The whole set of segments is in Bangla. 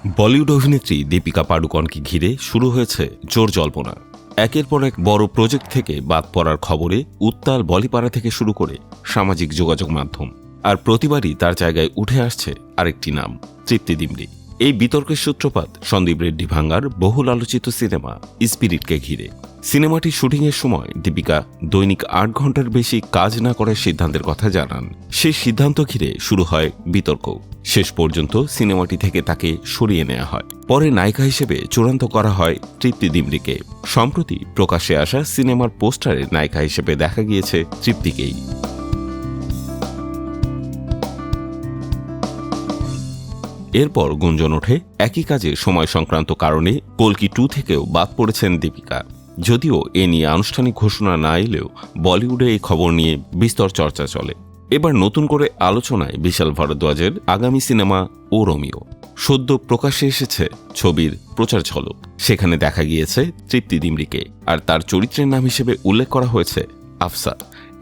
বলিউড অভিনেত্রী দীপিকা পাডুকোনকে ঘিরে শুরু হয়েছে জোর জল্পনা। একের পর এক বড় প্রজেক্ট থেকে বাদ পড়ার খবরে উত্তাল বলিপাড়া থেকে শুরু করে সামাজিক যোগাযোগ মাধ্যম। আর প্রতিবারই তার জায়গায় উঠে আসছে আরেকটি নাম, তৃপ্তি ডিমরি। এই বিতর্কের সূত্রপাত সন্দীপ রেড্ডি ভাঙ্গার বহুল আলোচিত সিনেমা স্পিরিটকে ঘিরে। সিনেমাটি শুটিংয়ের সময় দীপিকা দৈনিক ৮ ঘন্টার বেশি কাজ না করার সিদ্ধান্তের কথা জানান। সেই সিদ্ধান্ত ঘিরে শুরু হয় বিতর্ক। শেষ পর্যন্ত সিনেমাটি থেকে তাকে সরিয়ে নেওয়া হয়। পরে নায়িকা হিসেবে চূড়ান্ত করা হয় তৃপ্তি ডিমরিকে। সম্প্রতি প্রকাশ্যে আসা সিনেমার পোস্টারে নায়িকা হিসেবে দেখা গিয়েছে তৃপ্তিকেই। এরপর গুঞ্জন ওঠে একই কাজে সময় সংক্রান্ত কারণে কল্কি 2 থেকেও বাদ পড়েছেন দীপিকা। যদিও এ নিয়ে আনুষ্ঠানিক ঘোষণা না এলেও বলিউডে এই খবর নিয়ে বিস্তর চর্চা চলে। এবার নতুন করে আলোচনায় বিশাল ভরদ্বাজের আগামী সিনেমা ও রোমিও। সদ্য প্রকাশ্যে এসেছে ছবির প্রচার ঝলক। সেখানে দেখা গিয়েছে তৃপ্তি ডিমরিকে, আর তার চরিত্রের নাম হিসেবে উল্লেখ করা হয়েছে আফসা।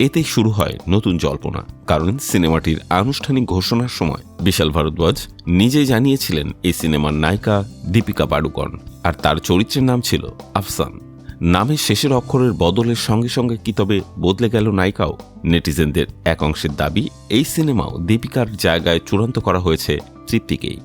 এতেই শুরু হয় নতুন জল্পনা, কারণ সিনেমাটির আনুষ্ঠানিক ঘোষণার সময় বিশাল ভরদ্বাজ নিজেই জানিয়েছিলেন এই সিনেমার নায়িকা দীপিকা পাডুকোন, আর তার চরিত্রের নাম ছিল আফসান। নামের শেষের অক্ষরের বদলের সঙ্গে সঙ্গে কি তবে বদলে গেল নায়িকাও? নেটিজেনদের এক অংশের দাবি, এই সিনেমাও দীপিকার জায়গায় চূড়ান্ত করা হয়েছে তৃপ্তিকেই।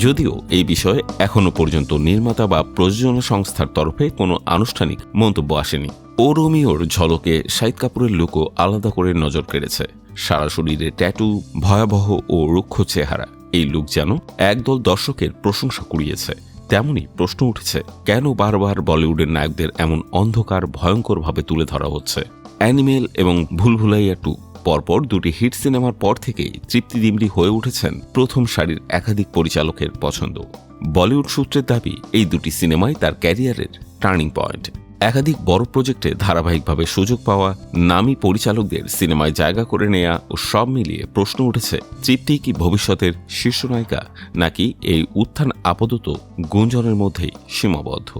যদিও এই বিষয়ে এখনো পর্যন্ত নির্মাতা বা প্রযোজনা সংস্থার তরফে কোনো আনুষ্ঠানিক মন্তব্য আসেনি। ও রোমিওর ঝলকে শাহিদ কাপুরের লুকও আলাদা করে নজর কেড়েছে। সারা শরীরে ট্যাটু, ভয়াবহ ও রুক্ষ চেহারা। এই লুক যেন একদল দর্শকের প্রশংসা কুড়িয়েছে। তেমনি প্রশ্ন উঠেছে, কেন বারবার বলিউডের নায়কদের এমন অন্ধকার ভয়ঙ্করভাবে তুলে ধরা হচ্ছে? অ্যানিমেল এবং ভুলভুলাইয়া 2 পরপর দুটি হিট সিনেমার পর থেকেই তৃপ্তি ডিমরি হয়ে উঠেছেন প্রথম সারির একাধিক পরিচালকের পছন্দ। বলিউড সূত্রের দাবি, এই দুটি সিনেমাই তার ক্যারিয়ারের টার্নিং পয়েন্ট। একাধিক বড় প্রজেক্টে ধারাবাহিকভাবে সুযোগ পাওয়া, নামী পরিচালকদের সিনেমায় জায়গা করে নেয়া ও সব মিলিয়ে প্রশ্ন উঠেছে, তৃপ্তি কি ভবিষ্যতের শীর্ষ নায়িকা, নাকি এই উত্থান আপাতত গুঞ্জনের মধ্যেই সীমাবদ্ধ?